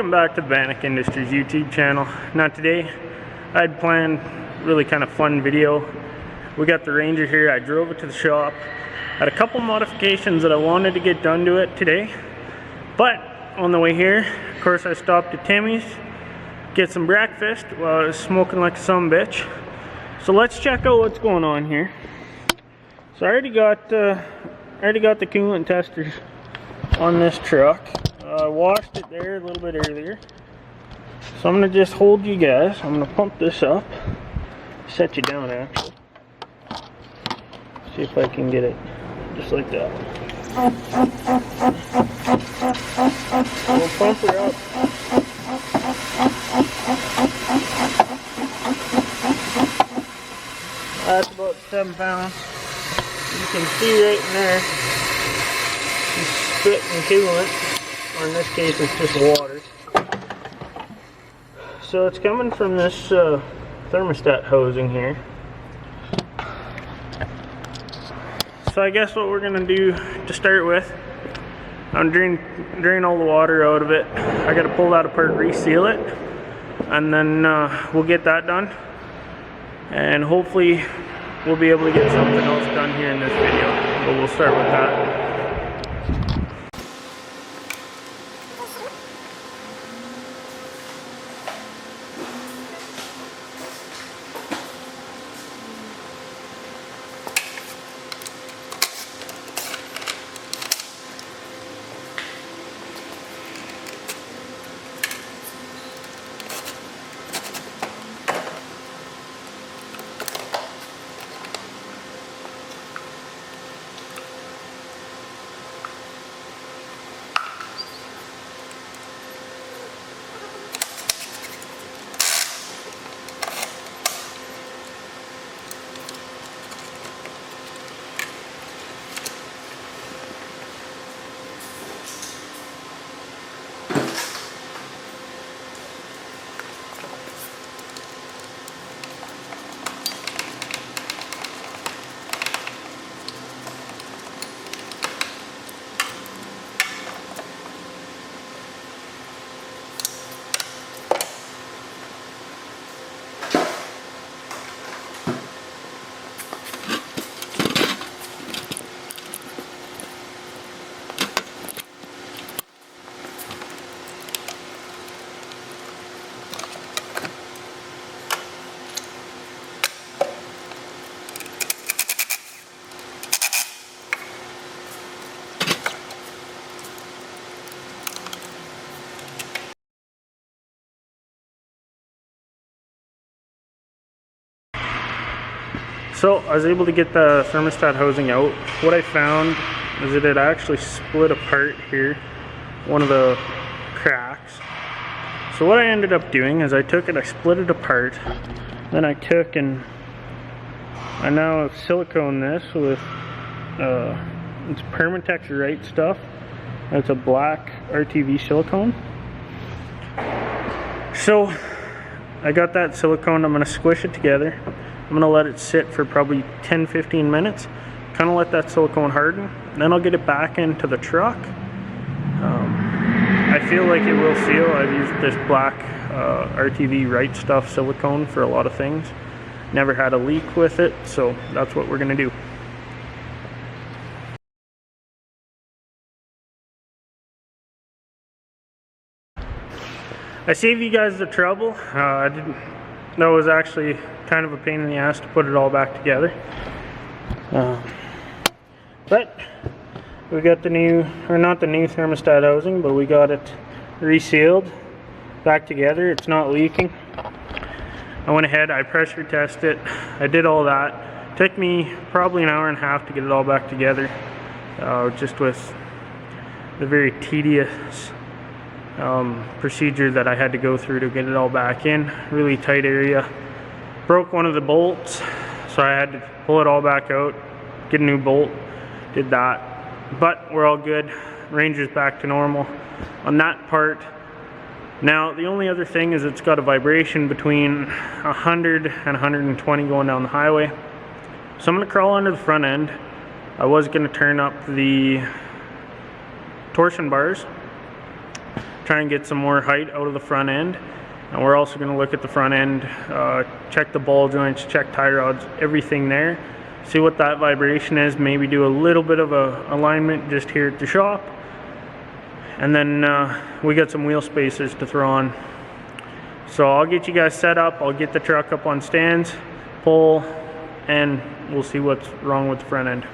Welcome back to the Bannock Industries YouTube channel. Now today I had planned a really kind of fun video. We got the Ranger here. I drove it to the shop. Had a couple modifications that I wanted to get done to it today, but on the way here, of course, I stopped at Timmy's, get some breakfast while I was smoking like a sumbitch. So let's check out what's going on here. So I already got the coolant testers on this truck. I washed it there a little bit earlier. So I'm going to just hold you guys. I'm going to pump this up. Set you down actually. See if I can get it just like that. We'll pump her up. That's about 7 pounds. You can see right in there, it's spitting coolant. Or in this case, it's just water. So it's coming from this thermostat hosing here. So I guess what we're gonna do to start with, I'm drain all the water out of it. I gotta pull that apart, reseal it, and then we'll get that done. And hopefully we'll be able to get something else done here in this video. But we'll start with that. So I was able to get the thermostat hosing out. What I found is that it actually split apart here, one of the cracks. So what I ended up doing is I split it apart, then I took and I now silicone this with it's Permatex Right stuff. It's a black RTV silicone. So I got that silicone. I'm going to squish it together. I'm going to let it sit for probably 10-15 minutes, kind of let that silicone harden, then I'll get it back into the truck. I feel like it will seal. I've used this black RTV Right stuff silicone for a lot of things. Never had a leak with it, so that's what we're going to do. I saved you guys the trouble. That was actually kind of a pain in the ass to put it all back together. But we got the new, or not the new thermostat housing, but we got it resealed back together. It's not leaking. I went ahead, I pressure tested it. I did all that. It took me probably an hour and a half to get it all back together. Just with the very tedious procedure that I had to go through to get it all back in. Really tight area. Broke one of the bolts, so I had to pull it all back out, get a new bolt, did that. But we're all good. Ranger's back to normal on that part. Now the only other thing is it's got a vibration between 100 and 120 going down the highway. So I'm going to crawl under the front end. I was going to turn up the torsion bars, try and get some more height out of the front end. And we're also going to look at the front end, check the ball joints, check tie rods, everything there. See what that vibration is, maybe do a little bit of a alignment just here at the shop. And then we got some wheel spacers to throw on. So I'll get you guys set up, I'll get the truck up on stands, pull, and we'll see what's wrong with the front end.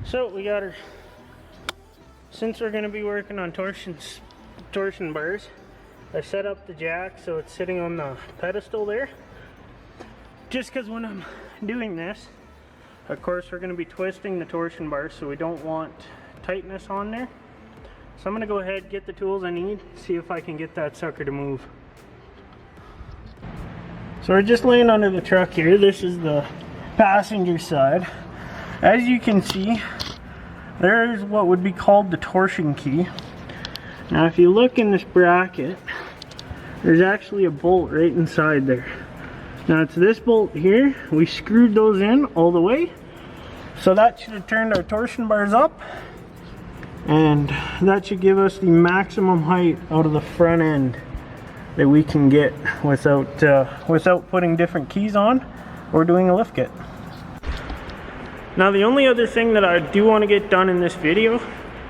So we got her, since we're going to be working on torsion bars, I set up the jack so it's sitting on the pedestal there. Just because when I'm doing this, of course we're going to be twisting the torsion bars, so we don't want tightness on there. So I'm going to go ahead, get the tools I need, see if I can get that sucker to move. So we're just laying under the truck here. This is the passenger side. As you can see, there's what would be called the torsion key. Now if you look in this bracket, there's actually a bolt right inside there. Now it's this bolt here. We screwed those in all the way. So that should have turned our torsion bars up. And that should give us the maximum height out of the front end that we can get without putting different keys on or doing a lift kit. Now the only other thing that I do want to get done in this video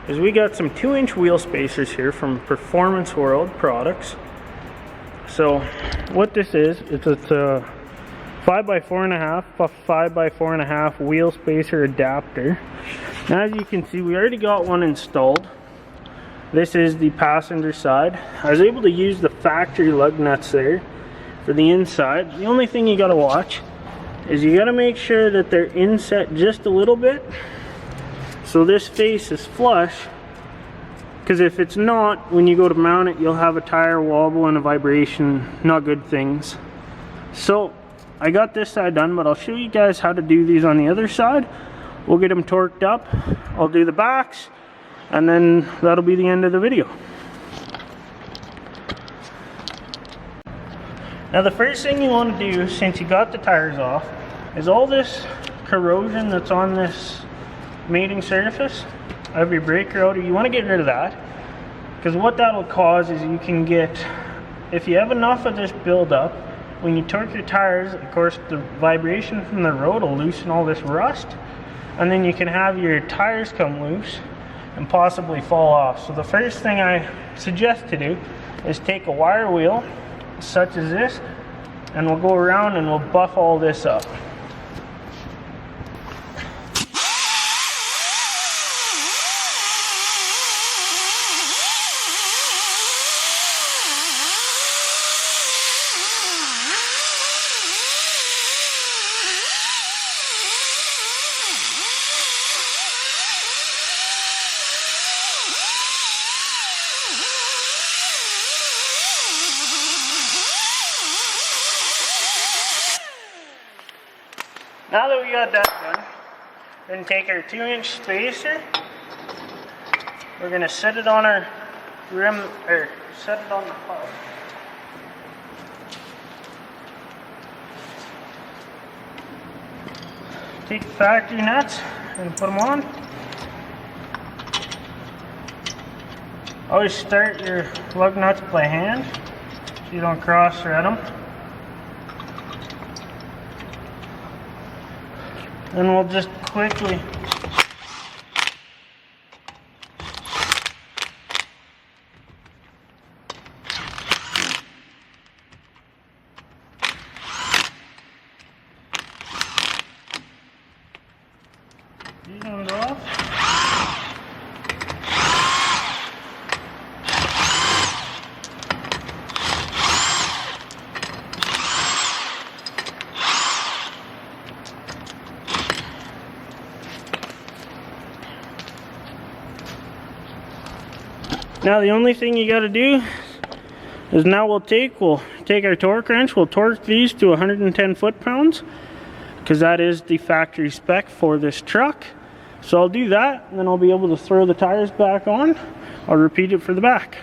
is we got some 2-inch wheel spacers here from Performance World Products. So what this is, it's a 5x4.5 plus 5x4.5 wheel spacer adapter. Now as you can see, we already got one installed. This is the passenger side. I was able to use the factory lug nuts there for the inside. The only thing you got to watch is you got to make sure that they're inset just a little bit so this face is flush, because if it's not, when you go to mount it, you'll have a tire wobble and a vibration, not good things. So I got this side done, but I'll show you guys how to do these on the other side. We'll get them torqued up, I'll do the backs, and then that'll be the end of the video. Now the first thing you want to do, since you got the tires off, is all this corrosion that's on this mating surface of your brake rotor, you want to get rid of that. Because what that'll cause is you can get, if you have enough of this buildup, when you torque your tires, of course the vibration from the road will loosen all this rust, and then you can have your tires come loose and possibly fall off. So the first thing I suggest to do is take a wire wheel such as this, and we'll go around and we'll buff all this up. Now that we got that done, we're going to take our 2-inch spacer, we're going to set it on our rim, or set it on the hub. Take the factory nuts and put them on. Always start your lug nuts by hand so you don't cross thread them. And we'll just quickly these ones off. Now the only thing you got to do is now we'll take our torque wrench, we'll torque these to 110 foot-pounds because that is the factory spec for this truck. So I'll do that and then I'll be able to throw the tires back on. I'll repeat it for the back.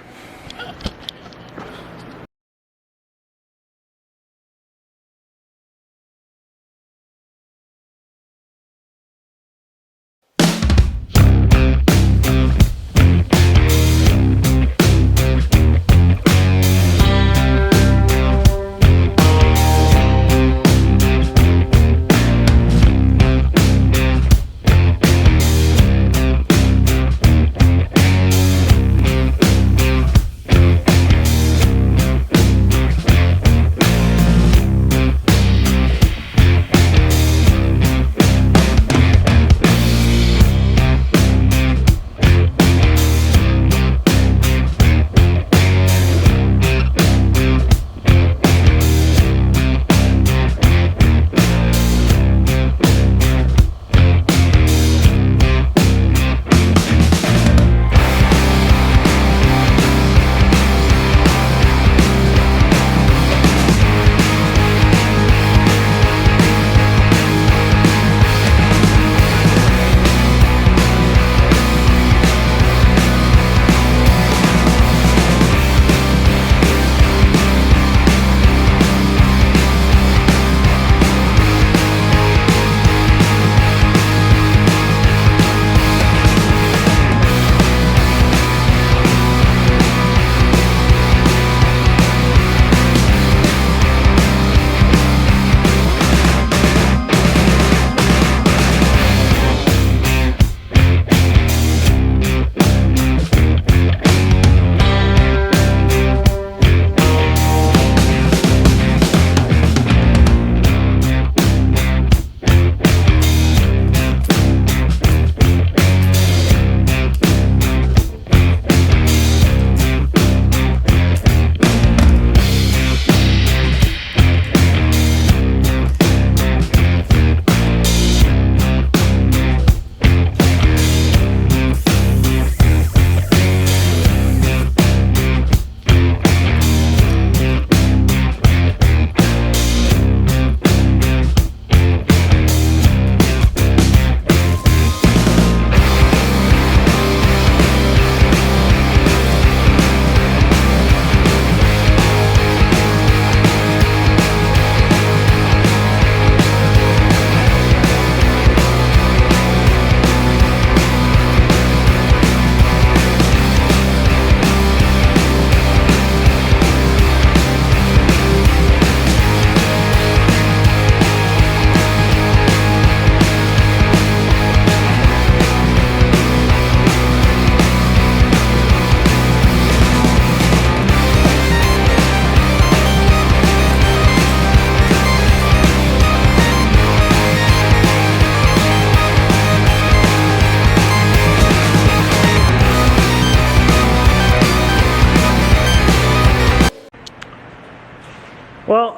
Well,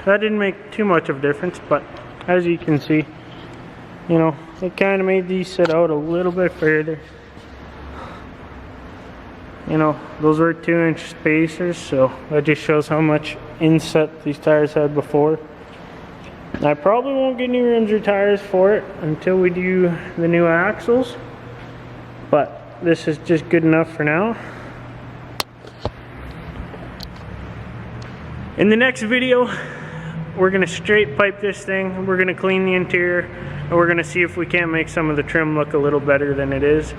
that didn't make too much of a difference, but as you can see, you know, it kind of made these sit out a little bit further. You know, those were 2-inch spacers, so that just shows how much inset these tires had before. I probably won't get new rims or tires for it until we do the new axles, but this is just good enough for now. In the next video, we're gonna straight pipe this thing, we're gonna clean the interior, and we're gonna see if we can't make some of the trim look a little better than it is.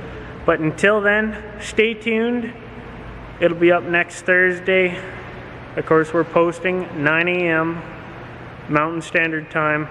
But until then, stay tuned. It'll be up next Thursday. Of course, we're posting 9 a.m. Mountain Standard Time.